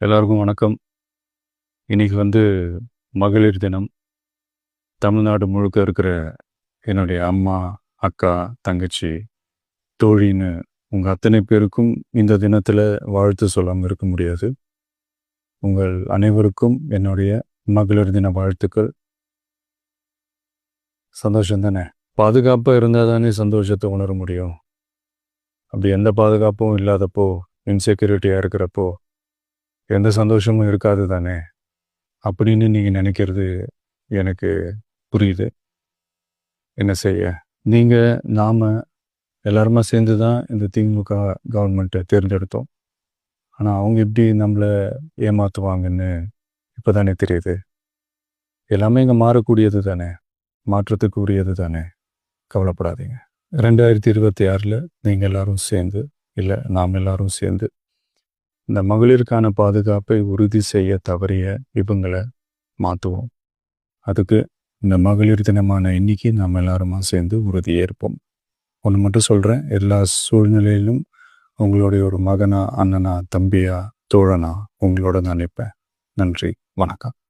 எல்லாருக்கும் வணக்கம். இன்னைக்கு மகளிர் தினம். தமிழ்நாடு முழுக்க இருக்கிற என்னுடைய அம்மா, அக்கா, தங்கச்சி, தோழின்னு உங்க அத்தனை பேருக்கும் இந்த தினத்துல வாழ்த்து சொல்லாம இருக்க முடியாது. உங்கள் அனைவருக்கும் என்னுடைய மகளிர் தின வாழ்த்துக்கள். சந்தோஷம் தானே? பாதுகாப்பாக இருந்தால் தானே சந்தோஷத்தை உணர முடியும். அப்படி எந்த பாதுகாப்பும் இல்லாதப்போ, இன்செக்யூரிட்டியாக இருக்கிறப்போ எந்த சந்தோஷமும் இருக்காது தானே அப்படின்னு நீங்கள் நினைக்கிறது எனக்கு புரியுது. என்ன செய்ய, நீங்கள் நாம் எல்லாருமா சேர்ந்து தான் இந்த திமுக கவர்மெண்ட்டை தேர்ந்தெடுத்தோம். ஆனால் அவங்க எப்படி நம்மளை ஏமாற்றுவாங்கன்னு இப்போ தானே தெரியுது. எல்லாமே இங்கே மாறக்கூடியது தானே, மாற்றத்துக்கு உரியது தானே. கவலைப்படாதீங்க. 2026 நீங்கள் எல்லாரும் சேர்ந்து, இல்லை நாம் எல்லாரும் சேர்ந்து இந்த மகளிருக்கான பாதுகாப்பை உறுதி செய்ய தவறிய இவங்களை மாற்றுவோம். அதுக்கு இந்த மகளிர் தினமான இன்னைக்கு நாம் எல்லாருமா சேர்ந்து உறுதியேற்போம். ஒன்று மட்டும் சொல்கிறேன், எல்லா சூழ்நிலையிலும் உங்களுடைய ஒரு மகனா, அண்ணனா, தம்பியா, தோழனா உங்களோட நான் நிற்பேன். நன்றி, வணக்கம்.